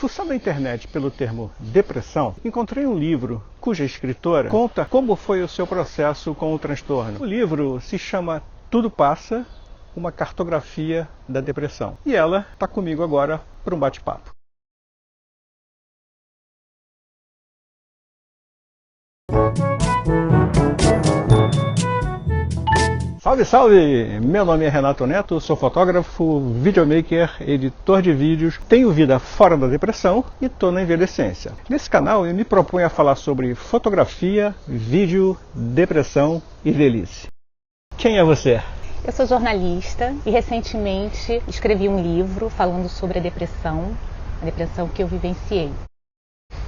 Fuçando a internet pelo termo depressão, encontrei um livro cuja escritora conta como foi o seu processo com o transtorno. O livro se chama Tudo Passa, uma cartografia da depressão. E ela está comigo agora para um bate-papo. Salve, salve! Meu nome é Renato Neto, sou fotógrafo, videomaker, editor de vídeos, tenho vida fora da depressão e estou na envelhecência. Nesse canal eu me proponho a falar sobre fotografia, vídeo, depressão e velhice. Quem é você? Eu sou jornalista e recentemente escrevi um livro falando sobre a depressão que eu vivenciei.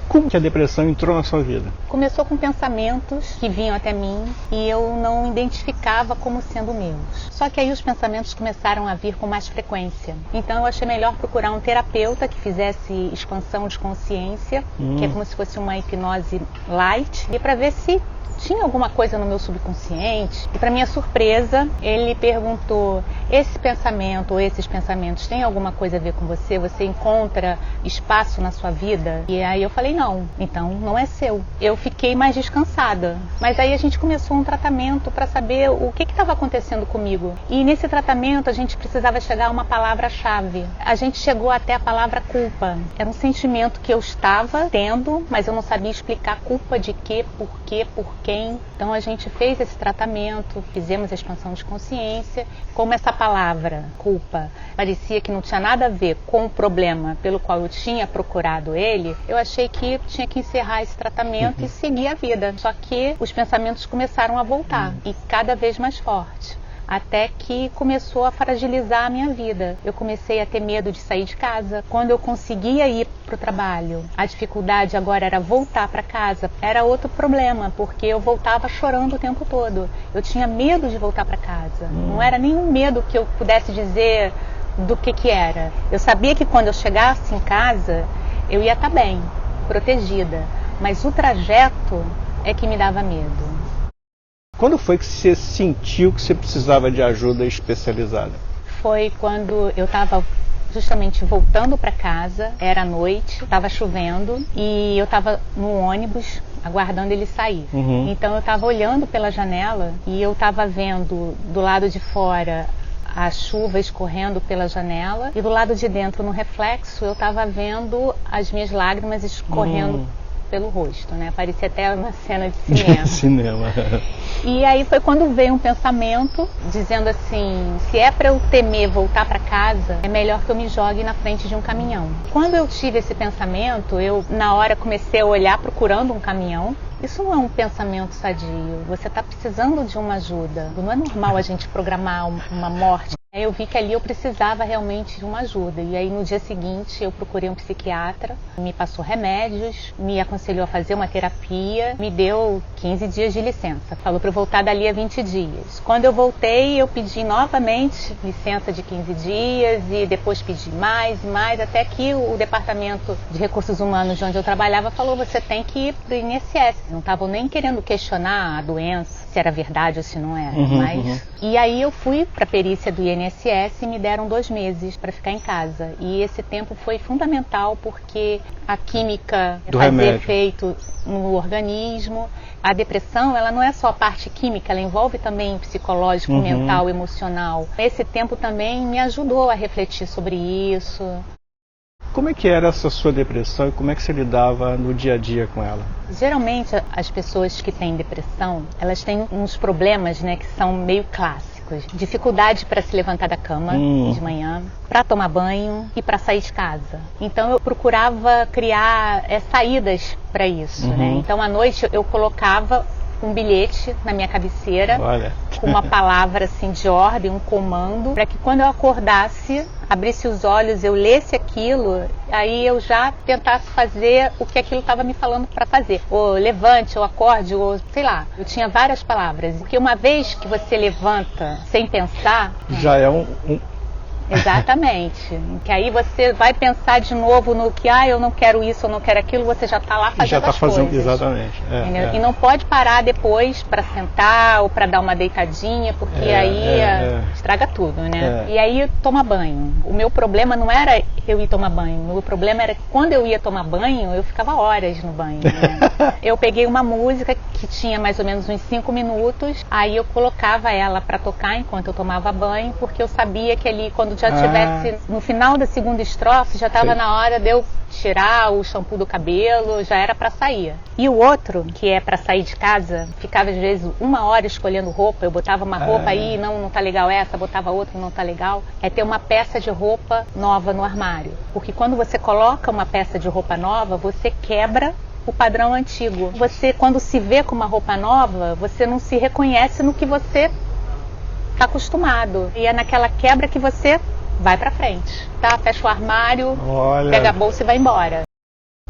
Como que a depressão entrou na sua vida? Começou com pensamentos que vinham até mim e eu não identificava como sendo meus. Só que aí os pensamentos começaram a vir com mais frequência. Então eu achei melhor procurar um terapeuta que fizesse expansão de consciência, que é como se fosse uma hipnose light, e para ver se tinha alguma coisa no meu subconsciente. E para minha surpresa, ele perguntou: esse pensamento ou esses pensamentos têm alguma coisa a ver com você? Você encontra espaço na sua vida? E aí eu falei: não, então não é seu. Eu fiquei mais descansada. Mas aí a gente começou um tratamento para saber o que estava acontecendo comigo. E nesse tratamento a gente precisava chegar a uma palavra-chave. A gente chegou até a palavra culpa. Era um sentimento que eu estava tendo, mas eu não sabia explicar culpa de quê, por quem. Então a gente fez esse tratamento, fizemos a expansão de consciência. Como essa palavra, culpa, parecia que não tinha nada a ver com o problema pelo qual eu tinha procurado ele, eu achei que tinha que encerrar esse tratamento e seguir a vida. Só que os pensamentos começaram a voltar e cada vez mais forte. Até que começou a fragilizar a minha vida. Eu comecei a ter medo de sair de casa. Quando eu conseguia ir para o trabalho, a dificuldade agora era voltar para casa. Era outro problema, porque eu voltava chorando o tempo todo. Eu tinha medo de voltar para casa. Não era nenhum medo que eu pudesse dizer do que era. Eu sabia que quando eu chegasse em casa, eu ia estar bem, protegida. Mas o trajeto é que me dava medo. Quando foi que você sentiu que você precisava de ajuda especializada? Foi quando eu estava justamente voltando para casa, era noite, estava chovendo e eu estava no ônibus aguardando ele sair. Então eu estava olhando pela janela e eu estava vendo do lado de fora a chuva escorrendo pela janela e do lado de dentro, no reflexo, eu estava vendo as minhas lágrimas escorrendo pelo rosto, né? Parecia até uma cena de cinema. E aí foi quando veio um pensamento dizendo assim: se é para eu temer voltar para casa, é melhor que eu me jogue na frente de um caminhão. Quando eu tive esse pensamento, eu na hora comecei a olhar procurando um caminhão. Isso não é um pensamento sadio, você está precisando de uma ajuda. Não é normal a gente programar uma morte. Eu vi que ali eu precisava realmente de uma ajuda. E aí no dia seguinte eu procurei um psiquiatra, me passou remédios, me aconselhou a fazer uma terapia, me deu 15 dias de licença. Falou para eu voltar dali a 20 dias. Quando eu voltei, eu pedi novamente licença de 15 dias e depois pedi mais, até que o departamento de recursos humanos de onde eu trabalhava falou: você tem que ir para o INSS. Não estavam nem querendo questionar a doença, se era verdade ou se não era. E aí eu fui para a perícia do INSS e me deram 2 meses para ficar em casa. E esse tempo foi fundamental porque a química fazia efeito no organismo. A depressão, ela não é só a parte química, ela envolve também psicológico, mental, emocional. Esse tempo também me ajudou a refletir sobre isso. Como é que era essa sua depressão e como é que você lidava no dia a dia com ela? Geralmente as pessoas que têm depressão, elas têm uns problemas, né, que são meio clássicos. Dificuldade para se levantar da cama de manhã, para tomar banho e para sair de casa. Então eu procurava criar saídas para isso, né? Então à noite eu colocava um bilhete na minha cabeceira, com uma palavra assim de ordem, um comando, para que quando eu acordasse, abrisse os olhos, eu lesse aquilo, aí eu já tentasse fazer o que aquilo estava me falando para fazer. Ou levante, ou acorde, ou sei lá. Eu tinha várias palavras. Porque uma vez que você levanta sem pensar... Já é Exatamente. Que aí você vai pensar de novo no que, eu não quero isso, eu não quero aquilo, você já está lá fazendo já tá as fazendo, coisas. Exatamente. E não pode parar depois para sentar ou para dar uma deitadinha, porque aí estraga tudo, né? E aí toma banho. O meu problema não era eu ir tomar banho, o meu problema era que quando eu ia tomar banho, eu ficava horas no banho, né? Eu peguei uma música que tinha mais ou menos uns 5 minutos, aí eu colocava ela para tocar enquanto eu tomava banho, porque eu sabia que ali, quando já tivesse no final da segunda estrofe, já estava na hora de eu tirar o shampoo do cabelo, já era para sair. E o outro, que é para sair de casa, ficava às vezes 1 hora escolhendo roupa, eu botava uma roupa aí, não tá legal essa, botava outra, não tá legal, é ter uma peça de roupa nova no armário. Porque quando você coloca uma peça de roupa nova, você quebra o padrão antigo. Você, quando se vê com uma roupa nova, você não se reconhece no que você está acostumado. E é naquela quebra que você vai para frente, tá? Fecha o armário, pega a bolsa e vai embora.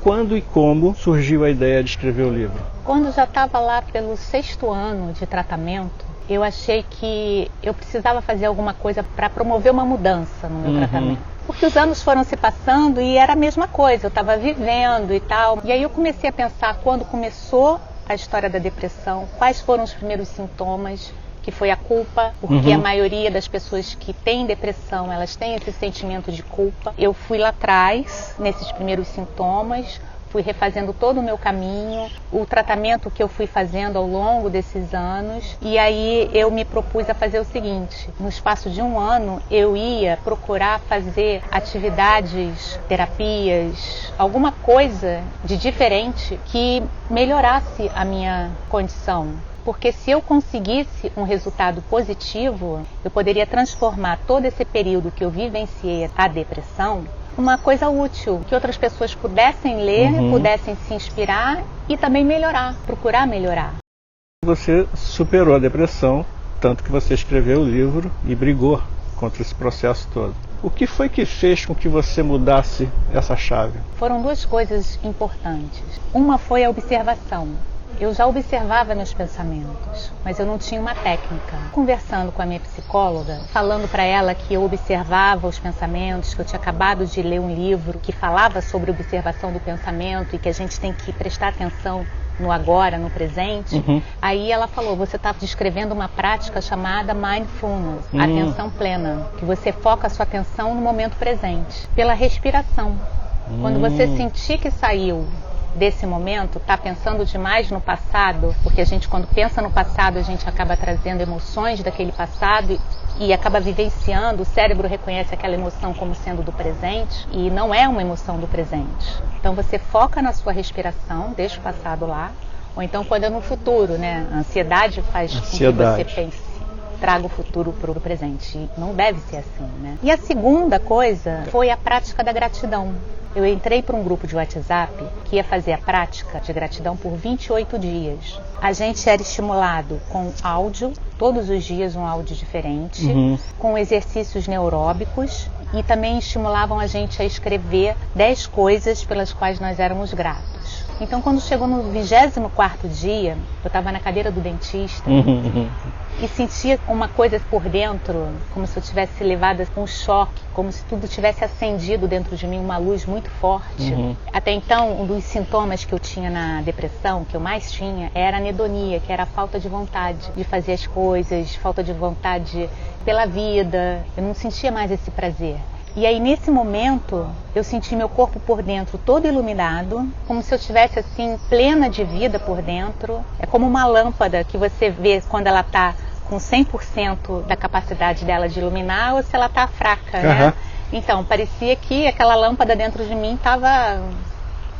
Quando e como surgiu a ideia de escrever o livro? Quando eu já estava lá pelo 6º ano de tratamento, eu achei que eu precisava fazer alguma coisa para promover uma mudança no meu tratamento. Porque os anos foram se passando e era a mesma coisa, eu estava vivendo e tal. E aí eu comecei a pensar, quando começou a história da depressão, quais foram os primeiros sintomas, que foi a culpa, porque a maioria das pessoas que têm depressão, elas têm esse sentimento de culpa. Eu fui lá atrás, nesses primeiros sintomas, fui refazendo todo o meu caminho, o tratamento que eu fui fazendo ao longo desses anos, e aí eu me propus a fazer o seguinte: no espaço de 1 ano eu ia procurar fazer atividades, terapias, alguma coisa de diferente que melhorasse a minha condição. Porque se eu conseguisse um resultado positivo, eu poderia transformar todo esse período que eu vivenciei a depressão uma coisa útil, que outras pessoas pudessem ler, pudessem se inspirar e também melhorar, procurar melhorar. Você superou a depressão, tanto que você escreveu o livro e brigou contra esse processo todo. O que foi que fez com que você mudasse essa chave? Foram 2 coisas importantes. Uma foi a observação. Eu já observava meus pensamentos, mas eu não tinha uma técnica. Conversando com a minha psicóloga, falando para ela que eu observava os pensamentos, que eu tinha acabado de ler um livro que falava sobre observação do pensamento e que a gente tem que prestar atenção no agora, no presente. Aí ela falou, você está descrevendo uma prática chamada mindfulness, atenção plena, que você foca a sua atenção no momento presente, pela respiração. Quando você sentir que saiu desse momento, está pensando demais no passado, porque a gente, quando pensa no passado, a gente acaba trazendo emoções daquele passado e acaba vivenciando, o cérebro reconhece aquela emoção como sendo do presente e não é uma emoção do presente. Então você foca na sua respiração, deixa o passado lá, ou então quando é no futuro, né? A ansiedade faz com que você pense, traga o futuro para o presente. E não deve ser assim, né? E a segunda coisa foi a prática da gratidão. Eu entrei para um grupo de WhatsApp que ia fazer a prática de gratidão por 28 dias. A gente era estimulado com áudio, todos os dias um áudio diferente, com exercícios neuróbicos e também estimulavam a gente a escrever 10 coisas pelas quais nós éramos gratos. Então, quando chegou no 24º dia, eu estava na cadeira do dentista e sentia uma coisa por dentro, como se eu tivesse levado um choque, como se tudo tivesse acendido dentro de mim, uma luz muito forte. Até então, um dos sintomas que eu tinha na depressão, que eu mais tinha, era a anedonia, que era a falta de vontade de fazer as coisas, falta de vontade pela vida. Eu não sentia mais esse prazer. E aí, nesse momento, eu senti meu corpo por dentro todo iluminado, como se eu estivesse assim, plena de vida por dentro. É como uma lâmpada que você vê quando ela está com 100% da capacidade dela de iluminar ou se ela está fraca, né? Então, parecia que aquela lâmpada dentro de mim estava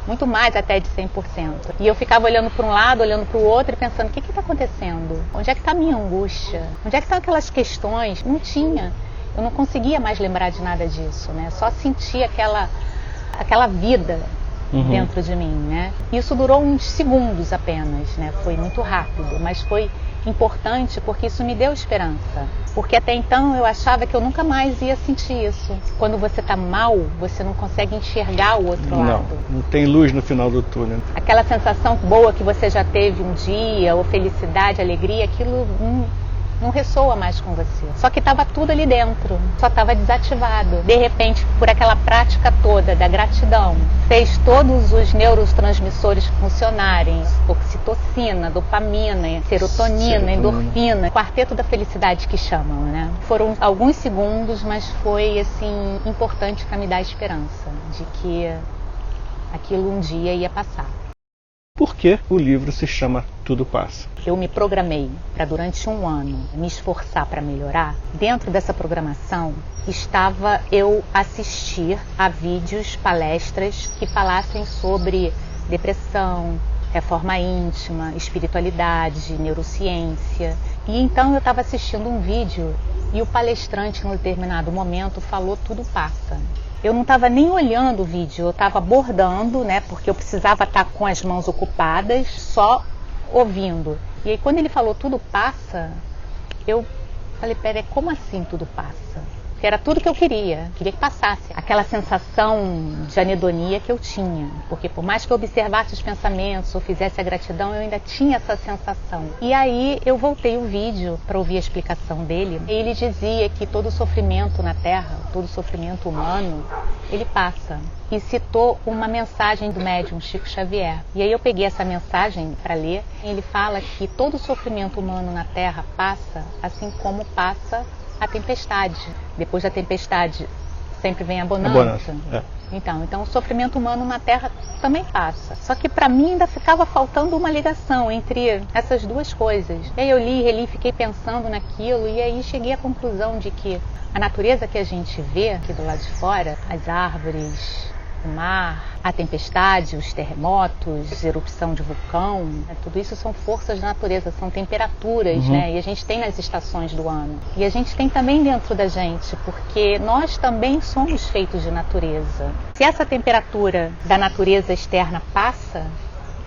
muito mais até de 100%. E eu ficava olhando para um lado, olhando para o outro e pensando, o que está acontecendo? Onde é que está a minha angústia? Onde é que estão aquelas questões? Não tinha. Eu não conseguia mais lembrar de nada disso, né? Só sentia aquela vida dentro de mim, né? Isso durou uns segundos apenas, né? Foi muito rápido, mas foi importante porque isso me deu esperança. Porque até então eu achava que eu nunca mais ia sentir isso. Quando você está mal, você não consegue enxergar o outro lado. Não tem luz no final do túnel. Aquela sensação boa que você já teve um dia, ou felicidade, alegria, aquilo não ressoa mais com você. Só que estava tudo ali dentro, só estava desativado. De repente, por aquela prática toda da gratidão, fez todos os neurotransmissores funcionarem, oxitocina, dopamina, serotonina, endorfina, quarteto da felicidade que chamam, né? Foram alguns segundos, mas foi assim importante para me dar esperança de que aquilo um dia ia passar. Por que o livro se chama Tudo Passa? Eu me programei para durante um ano me esforçar para melhorar. Dentro dessa programação estava eu assistir a vídeos, palestras que falassem sobre depressão, reforma íntima, espiritualidade, neurociência. E então eu estava assistindo um vídeo e o palestrante, num determinado momento, falou: tudo passa. Eu não estava nem olhando o vídeo, eu estava abordando, né, porque eu precisava estar com as mãos ocupadas, só ouvindo. E aí quando ele falou tudo passa, eu falei, pera, como assim tudo passa? Porque era tudo que eu queria que passasse. Aquela sensação de anedonia que eu tinha, porque por mais que eu observasse os pensamentos ou fizesse a gratidão, eu ainda tinha essa sensação. E aí eu voltei o vídeo para ouvir a explicação dele. E ele dizia que todo sofrimento na Terra, todo sofrimento humano, ele passa. E citou uma mensagem do médium Chico Xavier. E aí eu peguei essa mensagem para ler. Ele fala que todo sofrimento humano na Terra passa, assim como passa a tempestade. Depois da tempestade sempre vem a bonança. Então o sofrimento humano na Terra também passa. Só que para mim ainda ficava faltando uma ligação entre essas duas coisas. E aí eu li, reli, fiquei pensando naquilo e aí cheguei à conclusão de que a natureza que a gente vê aqui do lado de fora, as árvores, o mar, a tempestade, os terremotos, erupção de vulcão, tudo isso são forças da natureza, são temperaturas, né? E a gente tem nas estações do ano. E a gente tem também dentro da gente, porque nós também somos feitos de natureza. Se essa temperatura da natureza externa passa,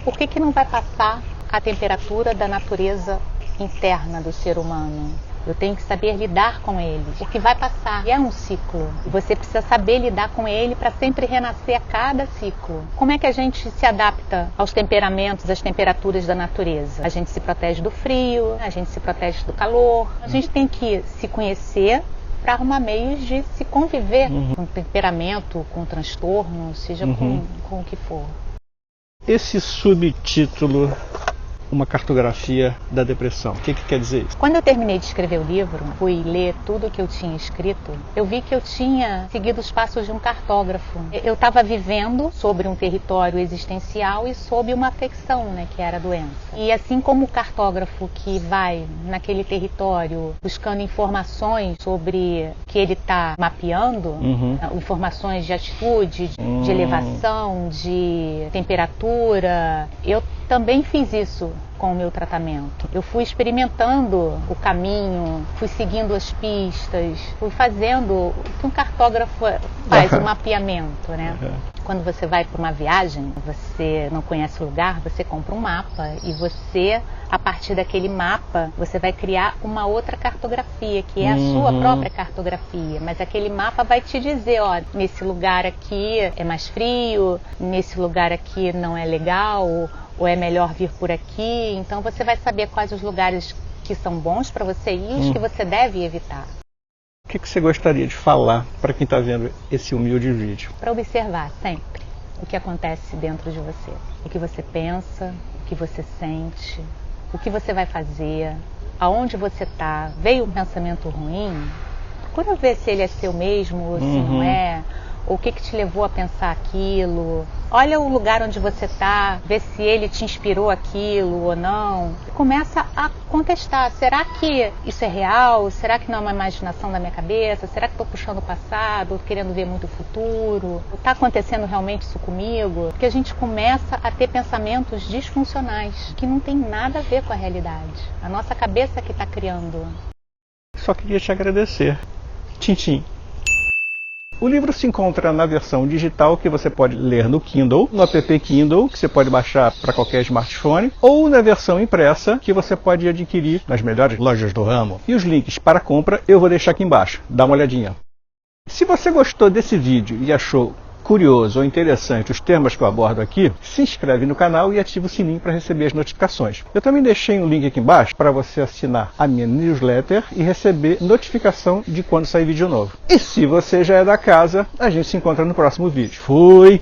por que não vai passar a temperatura da natureza interna do ser humano? Eu tenho que saber lidar com ele, porque vai passar. E é um ciclo. Você precisa saber lidar com ele para sempre renascer a cada ciclo. Como é que a gente se adapta aos temperamentos, às temperaturas da natureza? A gente se protege do frio, a gente se protege do calor. A gente tem que se conhecer para arrumar meios de se conviver com o temperamento, com o transtorno, seja com o que for. Esse subtítulo, uma cartografia da depressão, o que quer dizer isso? Quando eu terminei de escrever o livro, fui ler tudo o que eu tinha escrito, eu vi que eu tinha seguido os passos de um cartógrafo. Eu estava vivendo sobre um território existencial e sob uma afecção, né, que era a doença. E assim como o cartógrafo que vai naquele território buscando informações sobre o que ele está mapeando, informações de atitude, de elevação, de temperatura, eu também fiz isso com o meu tratamento. Eu fui experimentando o caminho, fui seguindo as pistas, fui fazendo o que um cartógrafo faz, um mapeamento, né? Quando você vai para uma viagem, você não conhece o lugar, você compra um mapa e você, a partir daquele mapa, você vai criar uma outra cartografia, que é a sua própria cartografia. Mas aquele mapa vai te dizer, ó, nesse lugar aqui é mais frio, nesse lugar aqui não é legal, ou é melhor vir por aqui. Então você vai saber quais os lugares que são bons para você ir e os que você deve evitar. O que você gostaria de falar para quem está vendo esse humilde vídeo? Para observar sempre o que acontece dentro de você. O que você pensa, o que você sente, o que você vai fazer, aonde você está. Veio um pensamento ruim? Procura ver se ele é seu mesmo ou se não é. Ou o que te levou a pensar aquilo. Olha o lugar onde você está, vê se ele te inspirou aquilo ou não. Começa a contestar, será que isso é real? Será que não é uma imaginação da minha cabeça? Será que estou puxando o passado, querendo ver muito o futuro? Está acontecendo realmente isso comigo? Porque a gente começa a ter pensamentos disfuncionais, que não tem nada a ver com a realidade. A nossa cabeça que está criando. Só queria te agradecer. Tchim. O livro se encontra na versão digital, que você pode ler no Kindle, no app Kindle, que você pode baixar para qualquer smartphone, ou na versão impressa, que você pode adquirir nas melhores lojas do ramo. E os links para compra eu vou deixar aqui embaixo. Dá uma olhadinha. Se você gostou desse vídeo e achou curioso ou interessante os temas que eu abordo aqui, se inscreve no canal e ativa o sininho para receber as notificações. Eu também deixei um link aqui embaixo para você assinar a minha newsletter e receber notificação de quando sair vídeo novo. E se você já é da casa, a gente se encontra no próximo vídeo. Fui!